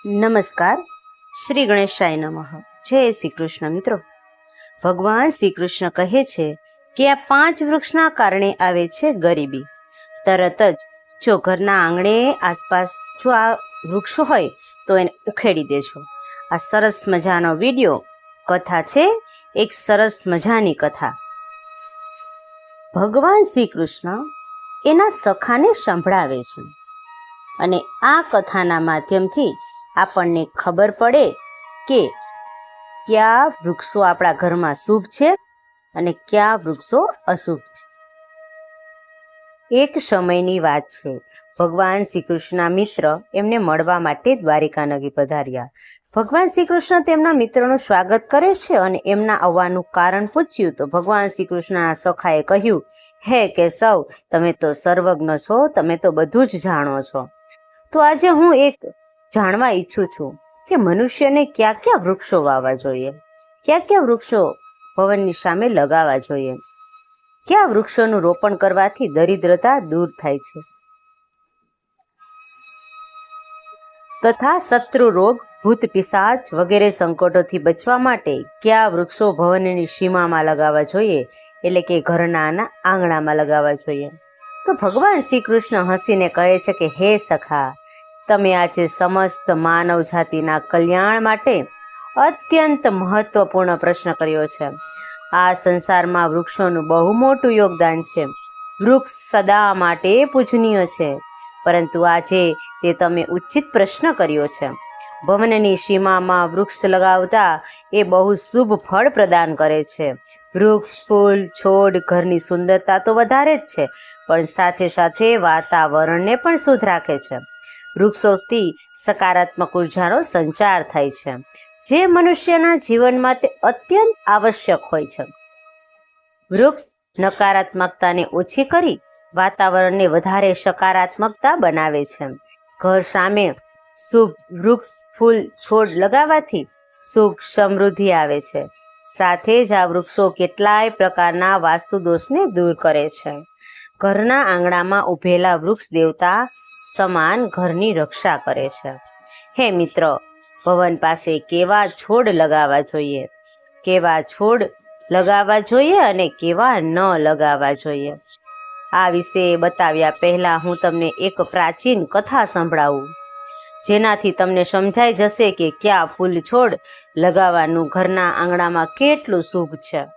નમસ્કાર. શ્રી ગણેશાય નમઃ. જય શ્રી કૃષ્ણ. મિત્રો, ભગવાન શ્રી કૃષ્ણ કહે છે કે આ 5 વૃક્ષના કારણે આવે છે ગરીબી. તરત જ જો ઘરના આંગણે આસપાસ જો આ વૃક્ષો હોય તો એને ઉખેડી દેજો. આ સરસ મજાનો વિડીયો કથા છે, એક સરસ મજાની કથા. ભગવાન શ્રી કૃષ્ણ એના સખાને સંભળાવે છે અને આ કથાના માધ્યમથી આપણને ખબર પડે કે કયા વૃક્ષો આપણા ઘરમાં શુભ છે અને કયા વૃક્ષો અશુભ છે. એક સમયની વાત છે. ભગવાન શ્રી કૃષ્ણના મિત્ર એમને મળવા માટે દ્વારિકા નગરી પધાર્યા. ભગવાન શ્રી કૃષ્ણ તેમના મિત્રનું સ્વાગત કરે છે અને એમના આવવાનું કારણ પૂછ્યું તો ભગવાન શ્રી કૃષ્ણના સખાએ કહ્યું, હે કેશવ, તમે તો સર્વજ્ઞ છો, તમે તો બધું જ જાણો છો. તો આજે હું એક જાણવા ઈચ્છું છું કે મનુષ્યને કયા કયા વૃક્ષો વાવવા જોઈએ, કયા કયા વૃક્ષો ભવનની સામે લગાવવા જોઈએ, કયા વૃક્ષોનું રોપણ કરવાથી દરિદ્રતા દૂર થાય છે તથા શત્રુ રોગ, ભૂત પિશાચ વગેરે સંકટોથી બચવા માટે કયા વૃક્ષો ભવનની સીમામાં લગાવવા જોઈએ, એટલે કે ઘરના આંગણામાં લગાવવા જોઈએ. તો ભગવાન શ્રી કૃષ્ણ હસીને કહે છે કે હે સખા, તમે આજે સમસ્ત માનવ જાતિના કલ્યાણ માટે અત્યંત મહત્વપૂર્ણ પ્રશ્ન કર્યો છે. આ સંસારમાં વૃક્ષોનું બહુ મોટું યોગદાન છે. વૃક્ષ સદા માટે પૂજનીય છે, પરંતુ આજે તે તમે ઉચિત પ્રશ્ન કર્યો છે. ભવનની સીમામાં વૃક્ષ લગાવતા એ બહુ શુભ ફળ પ્રદાન કરે છે. વૃક્ષ, ફૂલ, છોડ ઘરની સુંદરતા તો વધારે જ છે, પણ સાથે સાથે વાતાવરણને પણ શુદ્ધ રાખે છે. વૃક્ષોથી સકારાત્મક ઉર્જાનો સંચાર થાય છે, જે મનુષ્યના જીવનમાં તે અત્યંત આવશ્યક હોય છે. વૃક્ષ નકારાત્મકતાને ઓછી કરી વાતાવરણને વધારે સકારાત્મકતા બનાવે છે. ઘર સામે શુભ વૃક્ષ, ફૂલ, છોડ લગાવવાથી સુખ સમૃદ્ધિ આવે છે. સાથે જ આ વૃક્ષો કેટલાય પ્રકારના વાસ્તુ દોષને દૂર કરે છે. ઘરના આંગણામાં ઉભેલા વૃક્ષ દેવતા સમાન ઘરની રક્ષા કરે છે. હે મિત્રો, ભવન પાસે કેવા છોડ લગાવવા જોઈએ, કેવા છોડ લગાવવા જોઈએ અને કેવા ન લગાવવા જોઈએ, આ વિશે બતાવ્યા પહેલા હું તમને એક પ્રાચીન કથા સંભળાવું, જેનાથી તમને સમજાઈ જશે કે કયા ફૂલ છોડ લગાવવાનું ઘરના આંગણામાં કેટલું શુભ છે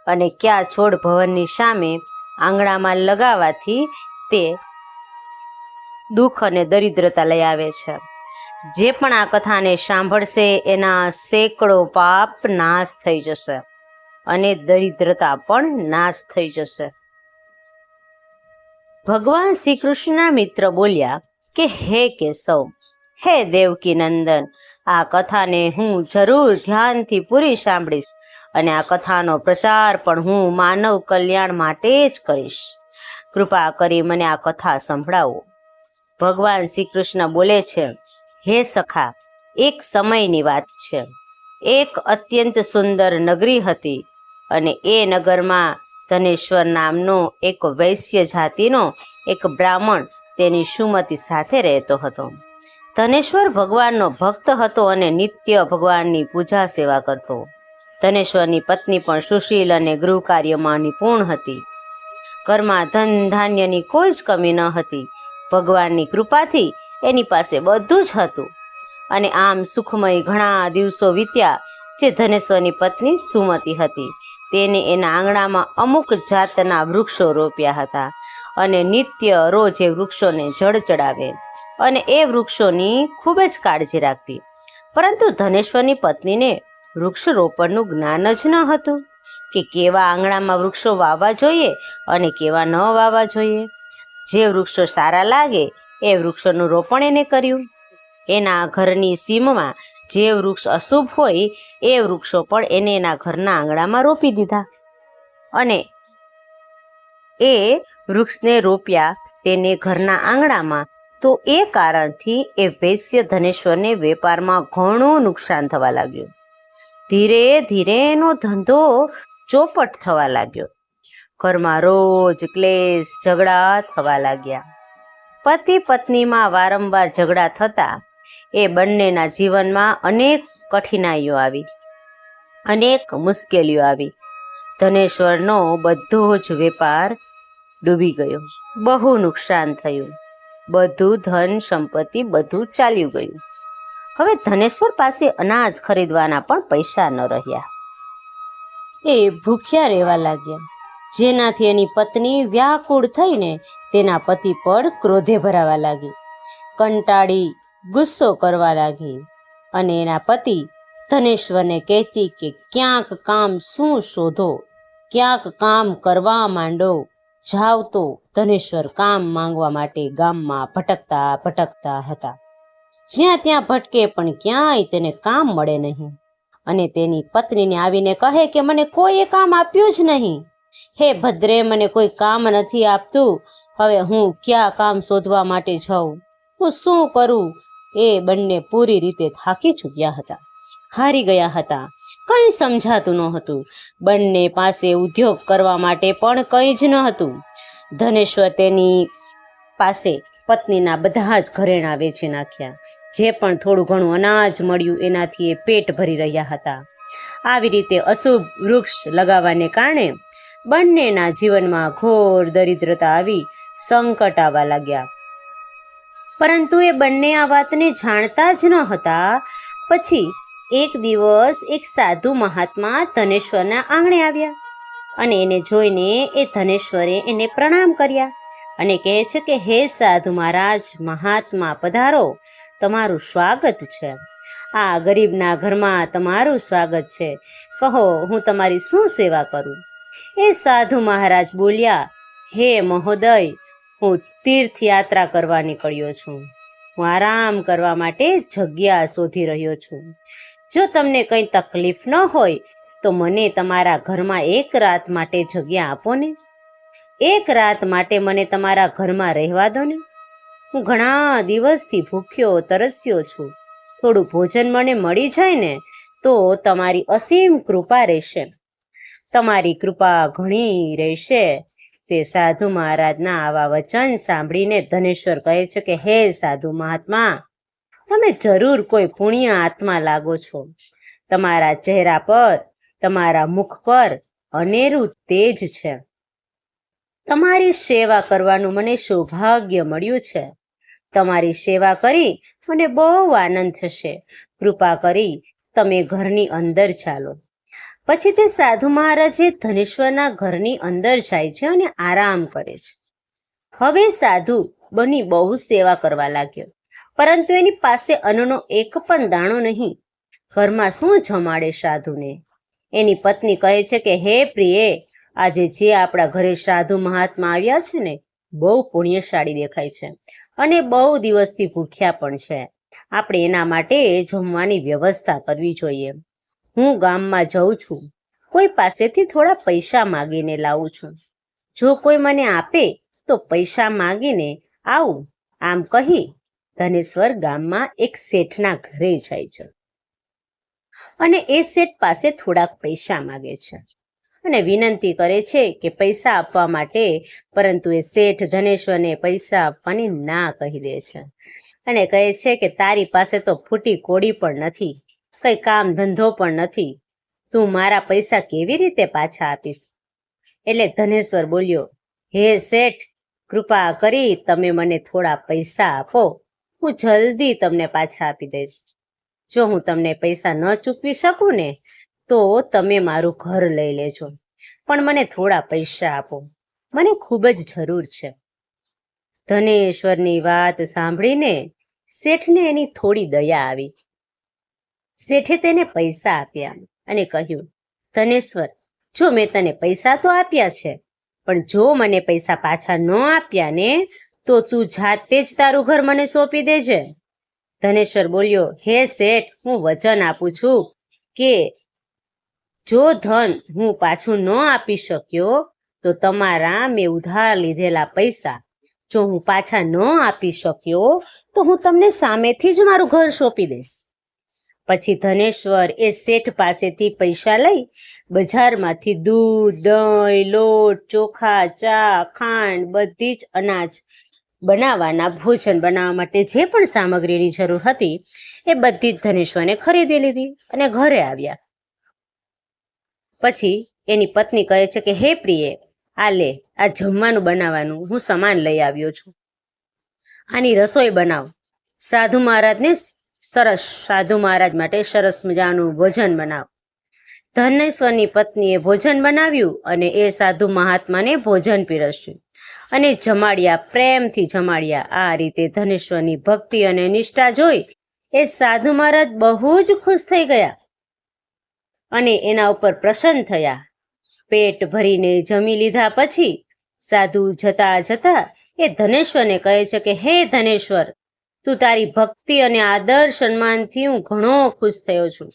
અને કયા છોડ ભવનની સામે આંગણામાં લગાવવાથી તે દુઃખ અને દરિદ્રતા લઈ આવે છે. જે પણ આ કથાને સાંભળશે એના સેંકડો પાપ નાશ થઈ જશે અને દરિદ્રતા પણ નાશ થઈ જશે. ભગવાન શ્રી કૃષ્ણના મિત્ર બોલ્યા કે હે કેશવ, હે દેવકી નંદન, આ કથાને હું જરૂર ધ્યાનથી પૂરી સાંભળીશ અને આ કથાનો પ્રચાર પણ હું માનવ કલ્યાણ માટે જ કરીશ. કૃપા કરી મને આ કથા સંભળાવો. ભગવાન શ્રી કૃષ્ણ બોલે છે, હે સખા, એક સમયની વાત છે. એક અત્યંત સુંદર નગરી હતી અને એ નગરમાં ધનેશ્વર નામનો એક વૈશ્ય જાતિનો એક બ્રાહ્મણ તેની સુમતી સાથે રહેતો હતો. ધનેશ્વર ભગવાનનો ભક્ત હતો અને નિત્ય ભગવાનની પૂજા સેવા કરતો. ધનેશ્વરની પત્ની પણ સુશીલ અને ગૃહ કાર્યમાં નિપુણ હતી. ઘરમાં ધન ધાન્યની કોઈ જ કમી ન હતી. ભગવાનની કૃપાથી એની પાસે બધું જ હતું અને આમ સુખમય ઘણા દિવસો વીત્યા. જે ધનેશ્વરની પત્ની સુમતી હતી તેને એના આંગણામાં અમુક જાતના વૃક્ષો રોપ્યા હતા અને નિત્ય રોજ એ વૃક્ષોને જળ ચડાવે અને એ વૃક્ષોની ખૂબ જ કાળજી રાખતી. પરંતુ ધનેશ્વરની પત્નીને વૃક્ષ રોપણનું જ્ઞાન જ ન હતું કે કેવા આંગણામાં વૃક્ષો વાવવા જોઈએ અને કેવા ન વાવવા જોઈએ. જે વૃક્ષો સારા લાગે એ વૃક્ષોનું રોપણ એને કર્યું. એના ઘરની સીમમાં જે વૃક્ષ અશુભ હોય એ વૃક્ષો પણ એને એના ઘરના આંગણામાં રોપી દીધા અને એ વૃક્ષને રોપ્યા તેને ઘરના આંગણામાં. તો એ કારણથી એ વૈશ્ય ધનેશ્વરને વેપારમાં ઘણું નુકસાન થવા લાગ્યું. ધીરે ધીરે એનો ધંધો ચોપટ થવા લાગ્યો. ઘરમાં રોજ ક્લેશ, ઝઘડા થવા લાગ્યા. પતિ પત્નીમાં વારંવાર ઝઘડા થતા એ બંનેના જીવનમાં અનેક કઠિનાઈઓ આવી, અનેક મુશ્કેલીઓ આવી. ધનેશ્વરનો બધો જ વેપાર ડૂબી ગયો, બહુ નુકસાન થયું, બધું ધન સંપત્તિ બધું ચાલ્યું ગયું. હવે ધનેશ્વર પાસે અનાજ ખરીદવાના પણ પૈસા ન રહ્યા. એ ભૂખ્યા રહેવા લાગ્યા, જેનાથી એની પત્ની વ્યાકુળ થઈને તેના પતિ પર ક્રોધે ભરાવા લાગી, કંટાળી ગુસ્સો કરવા લાગી અને એના પતિ ધનેશ્વરને કહેતી કે ક્યાંક કામ શું શોધો, ક્યાંક કામ કરવા માંડો. જાવ તો ધનેશ્વર કામ માંગવા માટે ગામમાં ભટકતા ભટકતા હતા. જ્યાં ત્યાં ભટકે પણ ક્યાંય તેને કામ મળે નહીં અને તેની પત્નીને આવીને કહે કે મને કોઈએ કામ આપ્યું જ નહીં. હે ભદ્રે, મને કોઈ કામ નથી આપતું, હવે હું ક્યાં કામ શોધવા માટે જાઉં, હું શું કરું? એ બંને પૂરી રીતે થાકી ચૂક્યા હતા, હારી ગયા હતા, કંઈ સમજાતું નહોતું. બંને પાસે ઉદ્યોગ કરવા માટે પણ કંઈ જ ન હતું. ધનેશ્વર તેની પાસે પત્નીના બધા જ ઘરેણાં વેચી નાખ્યા. જે પણ થોડું ઘણું અનાજ મળ્યું એનાથી એ પેટ ભરી રહ્યા હતા. આવી રીતે અશુભ વૃક્ષ લગાવવાને કારણે બંનેના જીવનમાં ઘોર દરિદ્રતા આવી, સંકટ આવવા લાગ્યા. પરંતુ એ બંને આ વાતને જાણતા જ ન હતા. પછી એક દિવસ એક સાધુ મહાત્મા ધનેશ્વરના આંગણે આવ્યા અને એને જોઈને એ ધનેશ્વરે એને પ્રણામ કર્યા અને કહે છે કે હે સાધુ મહારાજ, મહાત્મા પધારો, તમારું સ્વાગત છે. આ ગરીબના ઘરમાં તમારું સ્વાગત છે. કહો, હું તમારી શું સેવા કરું? એ સાધુ મહારાજ બોલ્યા, હે મહોદય, હું તીર્થયાત્રા કરવા નીકળ્યો છું. હું આરામ કરવા માટે જગ્યા શોધી રહ્યો છું. જો તમને કંઈ તકલીફ ન હોય તો મને તમારા ઘરમાં એક રાત માટે જગ્યા આપો ને. એક રાત માટે મને તમારા ઘરમાં રહેવા દો ને. હું ઘણા દિવસથી ભૂખ્યો તરસ્યો છું. થોડું ભોજન મને મળી જાય ને તો તમારી અસીમ કૃપા રહેશે, તમારી કૃપા ઘણી રહેશે. તે સાધુ મહારાજના આવા વચન સાંભળીને ધનેશ્વર કહે છે કે હે સાધુ મહાત્મા, તમે જરૂર કોઈ પુણ્ય આત્મા લાગો છો. તમારા ચહેરા પર, તમારા મુખ પર અનેરું તેજ છે. તમારી સેવા કરવાનું મને સૌભાગ્ય મળ્યું છે. તમારી સેવા કરી મને બહુ આનંદ થશે. કૃપા કરી તમે ઘરની અંદર ચાલો. પછી તે સાધુ મહારાજે ધનેશ્વરના ઘરની અંદર જાય છે અને આરામ કરે છે. હવે સાધુ બની બહુ સેવા કરવા લાગ્યો, પરંતુ એની પાસે અન્નનો એક પણ દાણો નહીં. ઘરમાં શું જમાડે સાધુને? એની પત્ની કહે છે કે હે પ્રિયે, આજે જે આપણા ઘરે સાધુ મહાત્મા આવ્યા છે ને, બહુ પુણ્યશાળી દેખાય છે અને બહુ દિવસથી ભૂખ્યા પણ છે. આપણે એના માટે જમવાની વ્યવસ્થા કરવી જોઈએ. હું ગામમાં જઉં છું, કોઈ પાસેથી થોડા પૈસા માગીને લાવું છું. જો કોઈ મને આપે તો પૈસા માગીને આવું. આમ કહી ધનેશ્વર ગામમાં એક શેઠના ઘરે જાય છે અને એ શેઠ પાસે થોડાક પૈસા માગે છે અને વિનંતી કરે છે કે પૈસા આપવા માટે. પરંતુ એ શેઠ ધનેશ્વરને પૈસા આપવાની ના કહી દે છે અને કહે છે કે તારી પાસે તો ફૂટી કોડી પણ નથી, કઈ કામ ધંધો પણ નથી, તું મારા પૈસા કેવી રીતે પાછા આપીશ? એટલે ધનેશ્વર બોલ્યો, હે શેઠ, કૃપા કરી તમે મને થોડા પૈસા આપો, હું જલ્દી તમને પાછા આપી દઈશ. જો હું તમને પૈસા ન ચૂકવી શકું ને તો તમે મારું ઘર લઈ લેજો, પણ મને થોડા પૈસા આપો, મને ખૂબ જ જરૂર છે. ધનેશ્વરની વાત સાંભળીને શેઠને એની થોડી દયા આવી. શેઠે તેને પૈસા આપ્યા અને કહ્યું, ધનેશ્વર, જો મેં તને પૈસા તો આપ્યા છે, પણ જો મને પૈસા પાછા ન આપ્યા ને તો તું જાતે જ તારું ઘર મને સોંપી દેજે. ધનેશ્વર બોલ્યો, હે શેઠ, હું વચન આપું છું કે જો ધન હું પાછું ન આપી શક્યો તો તમારા મેં ઉધાર લીધેલા પૈસા જો હું પાછા ન આપી શક્યો તો હું તમને સામેથી જ મારું ઘર સોંપી દઈશ. પછી ધનેશ્વર એ શેઠ પાસેથી પૈસા લઈ બજારમાંથી દૂધ, દહીં, લોટ, ચોખા, ચા, ખાંડ, બધી જ અનાજ બનાવવાના ભોજન બનાવવા માટે જે પણ સામગ્રીની જરૂર હતી એ બધી જ ધનેશ્વરને ખરીદી લીધી અને ઘરે આવ્યા. પછી એની પત્ની કહે છે કે હે પ્રિય, આ લે, આ જમવાનું બનાવવાનું હું સામાન લઈ આવ્યો છું, આની રસોઈ બનાવ. સાધુ મહારાજ માટે સરસ મજાનું ભોજન બનાવ. ધનેશ્વરની પત્નીએ ભોજન બનાવ્યું અને એ સાધુ મહાત્માને ભોજન પીરસ્યું અને જમાડ્યા, પ્રેમથી જમાડ્યા. આ રીતે ધનેશ્વરની ભક્તિ અને નિષ્ઠા જોઈ એ સાધુ મહારાજ બહુ જ ખુશ થઈ ગયા અને એના ઉપર પ્રસન્ન થયા. પેટ ભરીને જમી લીધા પછી સાધુ જતા જતા એ ધનેશ્વરને કહે છે કે હે ધનેશ્વર, તું તારી ભક્તિ અને આદર સન્માનથી હું ઘણો ખુશ થયો છું.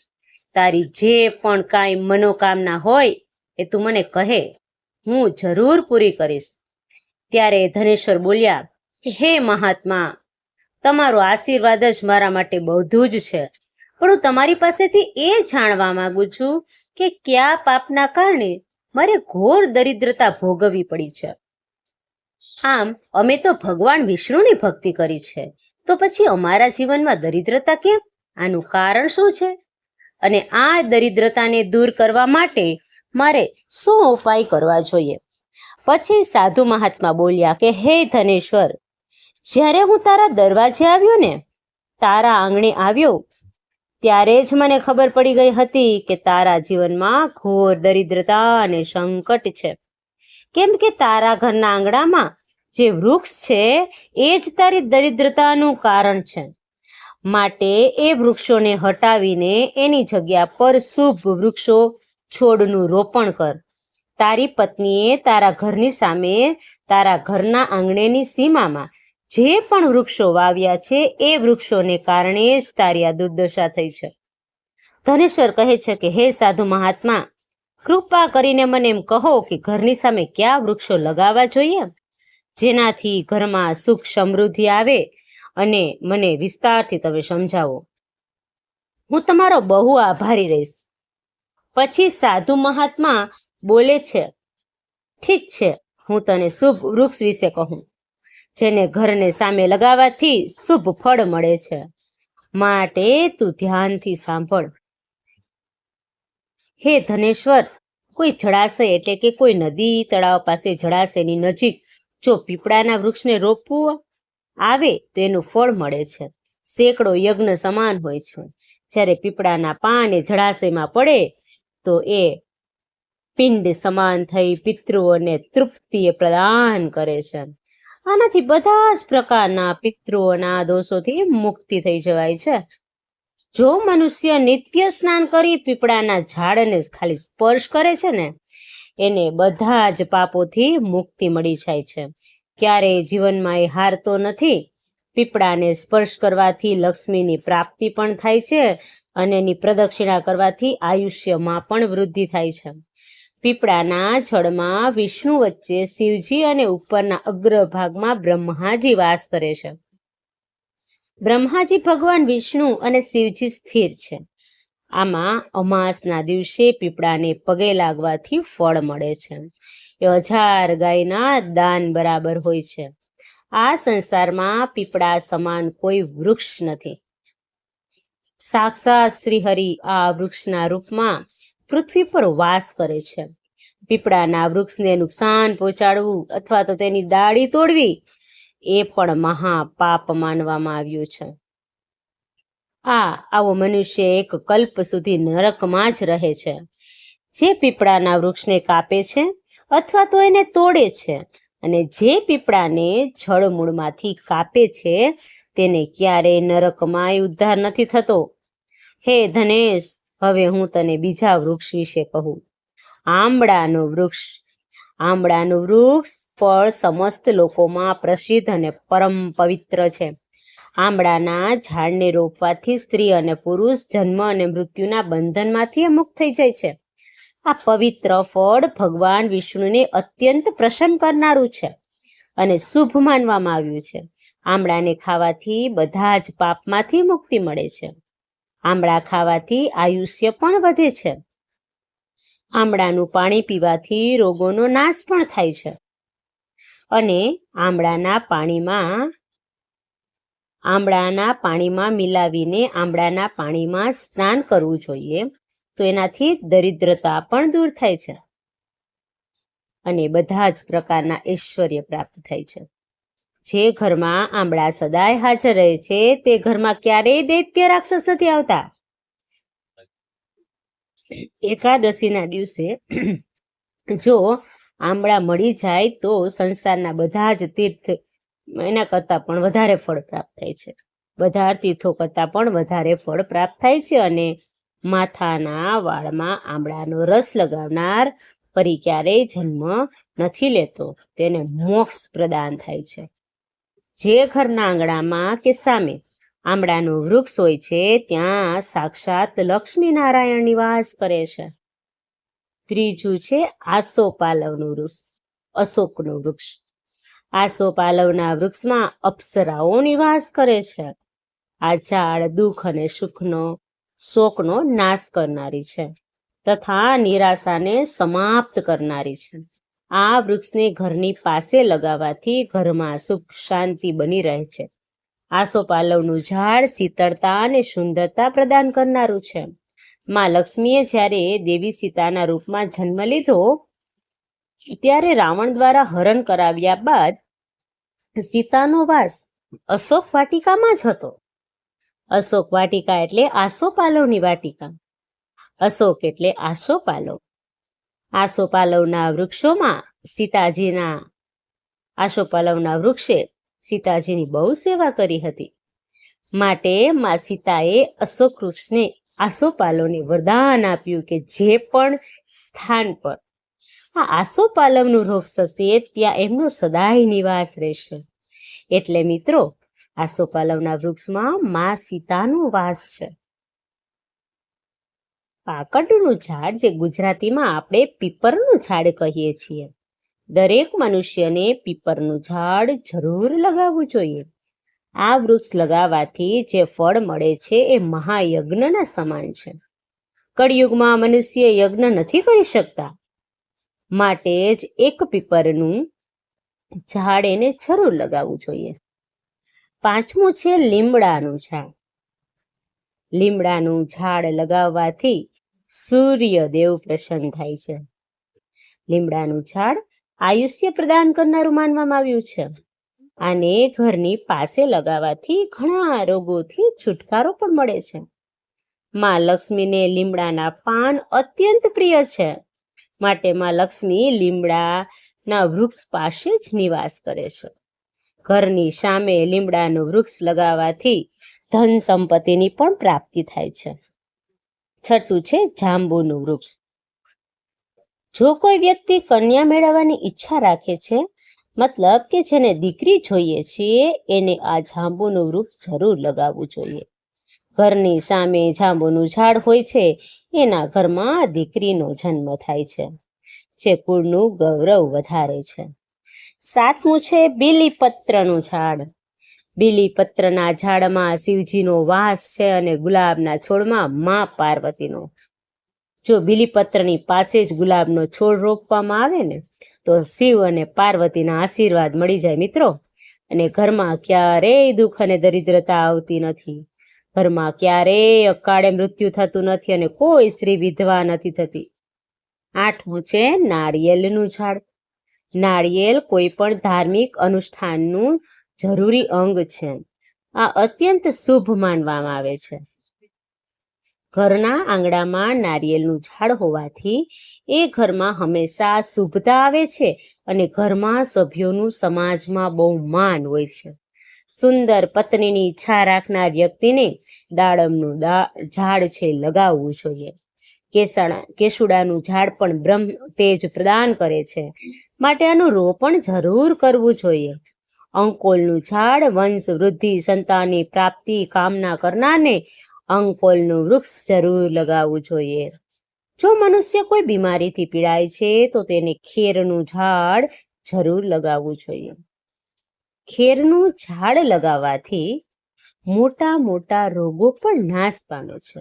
તારી જે પણ કાંઈ મનોકામના હોય એ તું મને કહે, હું જરૂર પૂરી કરીશ. ત્યારે ધનેશ્વર બોલ્યા કે હે મહાત્મા, તમારો આશીર્વાદ જ મારા માટે બધું જ છે, પણ હું તમારી પાસેથી એ જાણવા માંગુ છું કે કયા પાપના કારણે મારે ઘોર દરિદ્રતા ભોગવવી પડી છે. આમ અમે તો ભગવાન વિષ્ણુની ભક્તિ કરી છે, તો પછી અમારા જીવનમાં દરિદ્રતા કેમ? આનું કારણ શું છે? અને આ દરિદ્રતાને દૂર કરવા માટે મારે શું ઉપાય કરવા જોઈએ? પછી સાધુ મહાત્મા બોલ્યા કે હે ધનેશ્વર, જ્યારે હું તારા દરવાજે આવ્યો ને, તારા આંગણે આવ્યો, ત્યારે જ મને ખબર પડી ગઈ હતી કે તારા જીવનમાં ઘોર દરિદ્રતા અને સંકટ છે. કેમ કે તારા ઘરના આંગણામાં જે વૃક્ષ છે એ જ તારી દરિદ્રતાનું કારણ છે. માટે એ વૃક્ષોને હટાવીને એની જગ્યા પર શુભ વૃક્ષો છોડનું રોપણ કર. તારી પત્નીએ તારા ઘરની સામે, તારા ઘરના આંગણેની સીમામાં જે પણ વૃક્ષો વાવ્યા છે એ વૃક્ષોને કારણે જ તારી આ દુર્દશા થઈ છે. ધનેશ્વર કહે છે કે હે સાધુ મહાત્મા, કૃપા કરીને મને એમ કહો કે ઘરની સામે કયા વૃક્ષો લગાવવા જોઈએ જેનાથી ઘરમાં સુખ સમૃદ્ધિ આવે, અને મને વિસ્તારથી તમે સમજાવો. હું તમારો બહુ આભારી રહીશ. પછી સાધુ મહાત્મા બોલે છે, ઠીક છે, હું તને શુભ વૃક્ષ વિશે કહું જેને ઘરને સામે લગાવવાથી શુભ ફળ મળે છે, માટે તું ધ્યાનથી સાંભળ. હે ધનેશ્વર, કોઈ જળાશય એટલે કે કોઈ નદી તળાવ પાસે જળાશયની નજીક જો પીપળાના વૃક્ષને રોપવું આવે તો એનું ફળ મળે છે. સેંકડો યજ્ઞ સમાન હોય છે. જ્યારે પીપળાના પાન એ જળાશયમાં પડે તો એ પિંડ સમાન થઈ પિતૃઓને તૃપ્તિ પ્રદાન કરે છે. આનાથી બધા જ પ્રકારના પિતૃઓના દોષોથી મુક્તિ થઈ જવાય છે. જો મનુષ્ય નિત્ય સ્નાન કરી પીપળાના ઝાડને ખાલી સ્પર્શ કરે છે ને, એને બધા જ પાપોથી મુક્તિ મળી જાય છે. ક્યારેય જીવનમાં એ હારતો નથી. પીપળાને સ્પર્શ કરવાથી લક્ષ્મીની પ્રાપ્તિ પણ થાય છે અને એની પ્રદક્ષિણા કરવાથી આયુષ્યમાં પણ વૃદ્ધિ થાય છે. પીપળાના જળમાં વિષ્ણુ વચ્ચે શિવજી અને ઉપરના અગ્રભાગમાં બ્રહ્માજી વાસ કરે છે. બ્રહ્માજી ભગવાન વિષ્ણુ અને શિવજી સ્થિર છે. આમાં અમાસના દિવસે પીપળાને પગે લાગવાથી ફળ મળે છે. એ 1000 ગાયના દાન બરાબર હોય છે. આ સંસારમાં પીપળા સમાન કોઈ વૃક્ષ નથી. સાક્ષાત શ્રીહરિ આ વૃક્ષના રૂપમાં પૃથ્વી પર વાસ કરે છે. પીપળાના વૃક્ષને નુકસાન પહોંચાડવું અથવા તો તેની ડાળી તોડવી એ પણ મહાપાપ માનવામાં આવ્યું છે. આવો મનુષ્ય એક કલ્પ સુધી નરકમાં જ રહે છે. જે પીપળાના વૃક્ષને કાપે છે અથવા તો એને તોડે છે અને જે પીપળાને જળમૂળમાંથી કાપે છે તેને ક્યારેય નરકમાં ઉદ્ધાર નથી થતો. હે ધનેશ, હવે હું તને બીજા વૃક્ષ વિશે કહું. આંબળાનું વૃક્ષ. આંબળાનું વૃક્ષ ફળ સમસ્ત લોકોમાં પ્રસિદ્ધ અને પરમ પવિત્ર છે. આંબળાના ઝાડને રોપવાથી સ્ત્રી અને પુરુષ જન્મ અને મૃત્યુના બંધનમાંથી મુક્ત થઈ જાય છે. આ પવિત્ર ફળ ભગવાન વિષ્ણુને અત્યંત પ્રસન્ન કરનારું છે અને શુભ માનવામાં આવ્યું છે. આંબળાને ખાવાથી બધા જ પાપમાંથી મુક્તિ મળે છે. આંબળા ખાવાથી આયુષ્ય પણ વધે છે. આંબળાનું પાણી પીવાથી રોગોનો નાશ પણ થાય છે. અને આંબળાના પાણીમાં મિલાવીને આંબળાના પાણીમાં સ્નાન કરવું જોઈએ. તો એનાથી દરિદ્રતા પણ દૂર થાય છે અને બધા જ પ્રકારના ઐશ્વર્ય પ્રાપ્ત થાય છે. જે ઘરમાં આંબળા સદાય હાજર રહે છે તે ઘરમાં ક્યારેય દૈત્ય રાક્ષસ નથી આવતા. એકાદશીના દિવસે જો આંબળા મળી જાય તો સંસારના બધા જ તીર્થ એના કરતાં પણ વધારે ફળ પ્રાપ્ત થાય છે. બધા તીર્થો કરતાં પણ વધારે ફળ પ્રાપ્ત થાય છે અને માથાના વાળમાં આંબળાનો રસ લગાવનાર ફરી ક્યારેય જન્મ નથી લેતો, તેને મોક્ષ પ્રદાન થાય છે. જે ઘરના આંગણામાં કે સામે આંબળાનું વૃક્ષ હોય છે ત્યાં સાક્ષાત લક્ષ્મી નારાયણ નિવાસ કરે છે. ત્રીજું છે આસોપાલવનું વૃક્ષ, અશોકનું વૃક્ષ. આસોપાલવના વૃક્ષમાં અપ્સરાઓ નિવાસ કરે છે. આ ઝાડ દુઃખ અને શોકનો નાશ કરનારી છે તથા નિરાશાને સમાપ્ત કરનારી છે. આ વૃક્ષને ઘરની પાસે લગાવવાથી ઘરમાં સુખ શાંતિ બની રહે છે. આસોપાલવનું ઝાડ શીતળતા અને સુંદરતા પ્રદાન કરનારું છે. માં લક્ષ્મીએ જ્યારે દેવી સીતાના રૂપમાં જન્મ લીધો ત્યારે રાવણ દ્વારા હરણ કરાવ્યા બાદ સીતાનો વાસ અશોક વાટિકામાં જ હતો. અશોક વાટિકા એટલે આસોપાલવની વાટિકા. અશોક એટલે આસોપાલવ. આસોપાલવના વૃક્ષે સીતાજીની બહુ સેવા કરી હતી. માટે માં સીતાએ અશોક વૃક્ષને આસોપાલવને વરદાન આપ્યું કે જે પણ સ્થાન પર આ આસોપાલવનું વૃક્ષ હશે ત્યાં એમનો સદાય નિવાસ રહેશે. એટલે મિત્રો આસોપાલવના વૃક્ષમાં માં સીતાનો વાસ છે. પાકડનું ઝાડ, જે ગુજરાતીમાં આપણે પીપરનું ઝાડ કહીએ છીએ, દરેક મનુષ્યને પીપરનું ઝાડ જરૂર લગાવવું જોઈએ. આ વૃક્ષ લગાવવાથી જે ફળ મળે છે એ મહાયજ્ઞના સમાન છે. કળિયુગમાં મનુષ્ય યજ્ઞ નથી કરી શકતા, માટે જ એક પીપરનું ઝાડ એને જરૂર લગાવવું જોઈએ. પાંચમું છે લીમડાનું ઝાડ. લીમડાનું ઝાડ લગાવવાથી સૂર્યદેવ પ્રસન્ન થાય છે. લીમડાનું ઝાડ આયુષ્ય પ્રદાન કરનારું માનવામાં આવ્યું છે. આને ઘરની પાસે લગાવવાથી ઘણા રોગોથી છુટકારો પણ મળે છે. માં લક્ષ્મીને લીમડાના પાન અત્યંત પ્રિય છે, માટે માં લક્ષ્મી લીમડાના વૃક્ષ પાસે જ નિવાસ કરે છે. ઘરની સામે લીમડાનું વૃક્ષ લગાવવાથી ધન સંપત્તિની પણ પ્રાપ્તિ થાય છે. છઠ્ઠું છે જાંબુનું વૃક્ષ. જો કોઈ વ્યક્તિ કન્યા મેળવવાની ઈચ્છા રાખે છે, મતલબ કે જેને દીકરી જોઈએ છે, એને આ જાંબુનું વૃક્ષ જરૂર લગાવવું જોઈએ. ઘરની સામે જાંબુનું ઝાડ હોય છે એના ઘરમાં દીકરીનો જન્મ થાય છે, જે કુળનું ગૌરવ વધારે છે. સાતમું છે બીલીપત્રનું ઝાડ. બીલીપત્રના ઝાડમાં શિવજીનો વાસ છે અને ગુલાબના છોડમાં માં પાર્વતીનો. જો બીલીપત્રની પાસે જ ગુલાબનો છોડ રોપવામાં આવે ને તો શિવ અને પાર્વતીના આશીર્વાદ મળી જાય મિત્રો. અને ઘરમાં ક્યારેય દુઃખ અને દરિદ્રતા આવતી નથી. ઘરમાં ક્યારેય અકાળે મૃત્યુ થતું નથી અને કોઈ સ્ત્રી વિધવા નથી થતી. આઠમું છે નાળિયેરનું ઝાડ. નાળિયેર કોઈ પણ ધાર્મિક અનુષ્ઠાનનું જરૂરી અંગ છે. આ અત્યંત શુભ માનવામાં આવે છે. ઘરના આંગણામાં નારિયેળનું ઝાડ હોવાથી એ ઘરમાં હંમેશા શુભતા આવે છે અને ઘરમાં સભ્યોનું સમાજમાં બહુ માન હોય છે. સુંદર પત્નીની ઈચ્છા રાખનાર વ્યક્તિને દાડમનું ઝાડ છે લગાવવું જોઈએ. કેસુડાનું ઝાડ પણ બ્રહ્મ તેજ પ્રદાન કરે છે, માટે આનું રોપણ જરૂર કરવું જોઈએ. અંકોલનું ઝાડ વંશ વૃદ્ધિ, સંતાનની પ્રાપ્તિ કામના કરનારને અંકોલનું વૃક્ષ જરૂર લગાવવું જોઈએ. જો મનુષ્ય કોઈ બીમારીથી પીડાય છે તો તેને ખેરનું ઝાડ જરૂર લગાવવું જોઈએ. ખેરનું ઝાડ લગાવવાથી મોટા મોટા રોગો પણ નાશ પામે છે.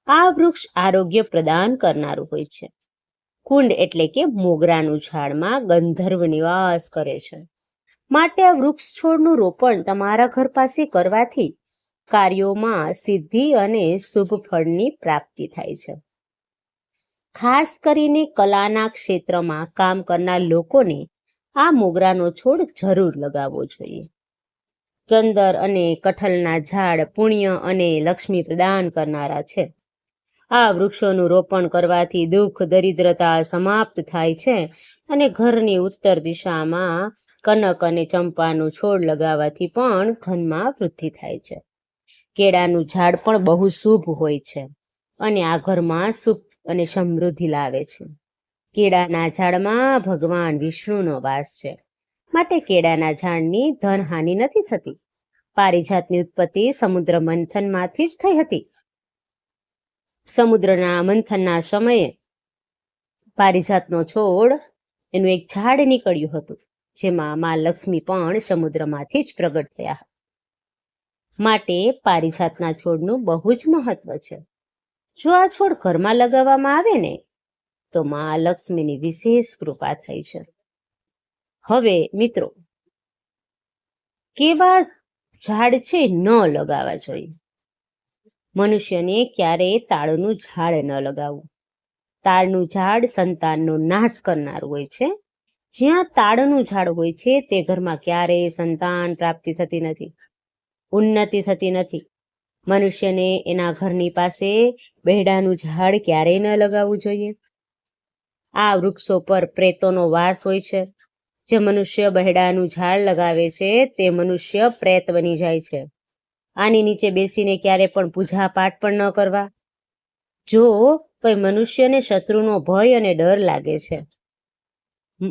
આ વૃક્ષ આરોગ્ય પ્રદાન કરનારું હોય છે. કુંડ એટલે કે મોગરાનું ઝાડમાં ગંધર્વ નિવાસ કરે છે. માટે આ વૃક્ષ છોડનું રોપણ તમારા ઘર પાસે કરવાથી કાર્યોમાં સિદ્ધિ અને શુભ ફળની પ્રાપ્તિ થાય છે. ખાસ કરીને કલાના ક્ષેત્રમાં કામ કરનાર લોકોને આ મોગરાનો છોડ જરૂર લગાવવો જોઈએ. ચંદર અને કઠલના ઝાડ પુણ્ય અને લક્ષ્મી પ્રદાન કરનારા છે. આ વૃક્ષોનું રોપણ કરવાથી દુઃખ દરિદ્રતા સમાપ્ત થાય છે અને ઘરની ઉત્તર દિશામાં કનક અને ચંપાનું છોડ લગાવવાથી પણ ધનમાં વૃદ્ધિ થાય છે. કેળાનું ઝાડ પણ બહુ શુભ હોય છે અને આ ઘરમાં સુખ અને સમૃદ્ધિ લાવે છે. કેળાના ઝાડમાં ભગવાન વિષ્ણુનો વાસ છે. માટે કેળાના ઝાડની ધનહાનિ નથી થતી. પારિજાતની ઉત્પત્તિ સમુદ્ર મંથનમાંથી જ થઈ હતી. સમુદ્રના મંથનના સમયે પારિજાતનો છોડ એનું એક ઝાડ નીકળ્યું હતું, જેમાં મા લક્ષ્મી પણ સમુદ્રમાંથી જ પ્રગટ થયા. માટે પારિજાતના છોડનું બહુ જ મહત્વ છે. જો આ છોડ ઘરમાં લગાવવામાં આવે ને તો મા લક્ષ્મીની વિશેષ કૃપા થઈ છે. હવે મિત્રો, કેવા ઝાડ છે ન લગાવવા જોઈએ? મનુષ્યને ક્યારેય તાળનું ઝાડ ન લગાવવું. તાળનું ઝાડ સંતાનનો નાશ કરનાર હોય છે. જ્યાં તાળનું ઝાડ હોય છે તે ઘરમાં ક્યારેય સંતાન પ્રાપ્તિ થતી નથી, ઉન્નતિ થતી નથી. મનુષ્યને એના ઘરની પાસે બહેડાનું ઝાડ ક્યારેય ન લગાવવું જોઈએ. આ વૃક્ષો પર પ્રેતોનો વાસ હોય છે. જે મનુષ્ય બહેડાનું ઝાડ લગાવે છે તે મનુષ્ય પ્રેત બની જાય છે. આની નીચે બેસીને ક્યારે પણ પૂજા પાઠ પણ ન કરવા. જો કોઈ મનુષ્યને શત્રુનો ભય અને ડર લાગે છે,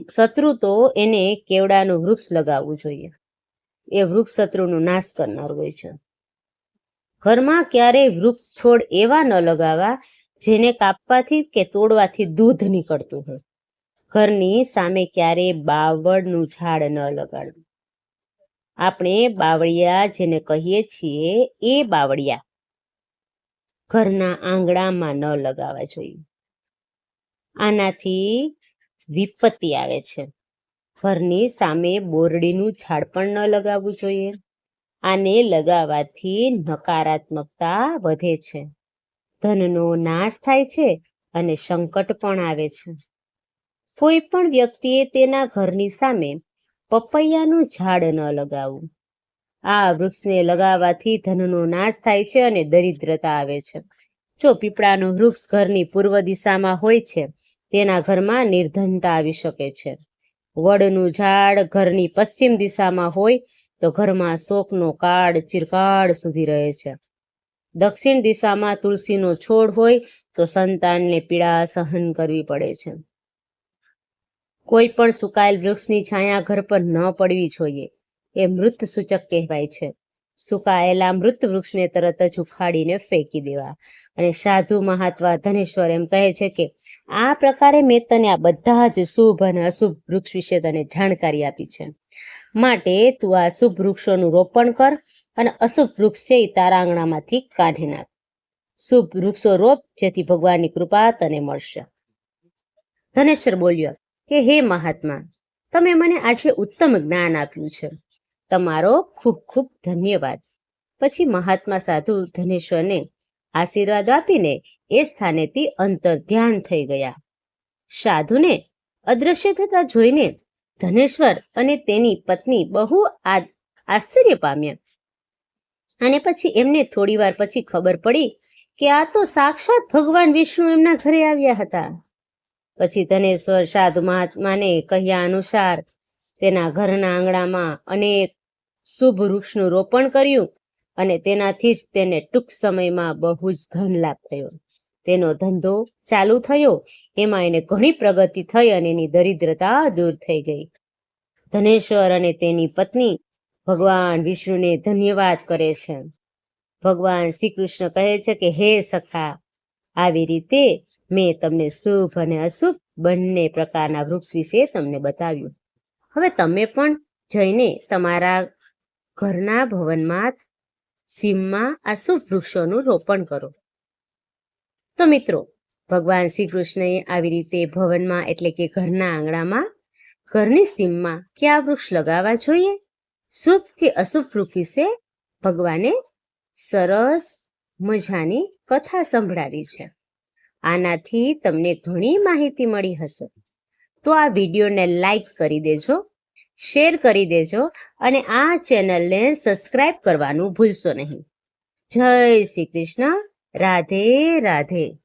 શત્રુ તો એને કેવડાનું વૃક્ષ લગાવવું જોઈએ. એ વૃક્ષ શત્રુનો નાશ કરનાર હોય છે. ઘરમાં ક્યારેય વૃક્ષ છોડ એવા ન લગાવવા જેને કાપવાથી કે તોડવાથી દૂધ નીકળતું હોય. ઘરની સામે ક્યારેય બાવળનું ઝાડ ન લગાડવું. આપણે બાવળિયા જેને કહીએ છીએ એ બાવળિયા ઘરના આંગણામાં ન લગાવવા જોઈએ. આનાથી વિપત્તિ આવે છે. ઘરની સામે બોરડીનું ઝાડ પણ ન લગાવવું જોઈએ. આને લગાવવાથી નકારાત્મકતા વધે છે, ધનનો નાશ થાય છે અને સંકટ પણ આવે છે. કોઈ પણ વ્યક્તિએ તેના ઘરની સામે પપૈયાનું ઝાડ ન લગાવવું. આ વૃક્ષને લગાવવાથી ધનનો નાશ થાય છે અને દરિદ્રતા આવે છે. જો પીપળાનું વૃક્ષ ઘરની પૂર્વ દિશામાં હોય છે, તેના ઘરમાં નિર્ધનતા આવી શકે છે. વડનું ઝાડ ઘરની પશ્ચિમ દિશામાં હોય તો ઘરમાં શોકનો કાળ ચિરકાળ સુધી રહે છે. દક્ષિણ દિશામાં તુલસીનો છોડ હોય તો સંતાનને પીડા સહન કરવી પડે છે. કોઈ પણ સુકાયેલ વૃક્ષની છાયા ઘર પર ન પડવી જોઈએ. એ મૃત સૂચક કહેવાય છે. સુકાયેલા મૃત વૃક્ષને તરત જ ઉખાડીને ફેંકી દેવા. અને સાધુ મહાત્મા ધનેશ્વર એમ કહે છે કે આ પ્રકારે મેં તને આ બધા જ શુભ અને અશુભ વૃક્ષ વિશે તને જાણકારી આપી છે. માટે તું આ શુભ વૃક્ષોનું રોપણ કર અને અશુભ વૃક્ષ છે એ તારા આંગણામાંથી કાઢી નાખ. શુભ વૃક્ષો રોપ, જેથી ભગવાનની કૃપા તને મળશે. ધનેશ્વર બોલ્યો કે હે મહાત્મા, તમે મને આજે ઉત્તમ જ્ઞાન આપ્યું છે. તમારો ખૂબ ખૂબ ધન્યવાદ. પછી મહાત્મા સાધુ ધનેશ્વરને આશીર્વાદ આપીને એ સ્થાનેથી અંતર ધ્યાન થઈ ગયા. સાધુને અદ્રશ્ય થતા જોઈને ધનેશ્વર અને તેની પત્ની બહુ આશ્ચર્ય પામ્યા. અને પછી એમને થોડી વાર પછી ખબર પડી કે આ તો સાક્ષાત ભગવાન વિષ્ણુ એમના ઘરે આવ્યા હતા. પછી ધનેશ્વર સાધુ મહાત્માને કહ્યા અનુસાર તેના ઘરના આંગણામાં અનેક શુભ વૃક્ષનું રોપણ કર્યું અને તેનાથી જ તેને ટૂંક સમયમાં બહુ જ ધન લાભ થયો. તેનો ધંધો ચાલુ થયો, એમાં એને ઘણી પ્રગતિ થઈ અને એની દરિદ્રતા દૂર થઈ ગઈ. ધનેશ્વર અને તેની પત્ની ભગવાન વિષ્ણુને ધન્યવાદ કરે છે. ભગવાન શ્રી કૃષ્ણ કહે છે કે હે સખા, આવી રીતે મેં તમને શુભ અને અશુભ બંને પ્રકારના વૃક્ષ વિશે તમને બતાવ્યું. હવે તમે પણ જઈને તમારા ઘરના ભવનમાં સીમમાં આ શુભ વૃક્ષોનું રોપણ કરો. તો મિત્રો, ભગવાન શ્રી કૃષ્ણએ આવી રીતે ભવનમાં એટલે કે ઘરના આંગણામાં, ઘરની સીમમાં કયા વૃક્ષ લગાવવા જોઈએ, શુભ કે અશુભ વૃક્ષ વિશે ભગવાને સરસ મજાની કથા સંભળાવી છે. આનાથી તમને ઘણી માહિતી મળી હશે. તો આ વિડીયોને લાઈક કરી દેજો, શેર કરી દેજો અને આ ચેનલને સબસ્ક્રાઇબ કરવાનું ભૂલશો નહીં. જય શ્રી કૃષ્ણ. રાધે રાધે.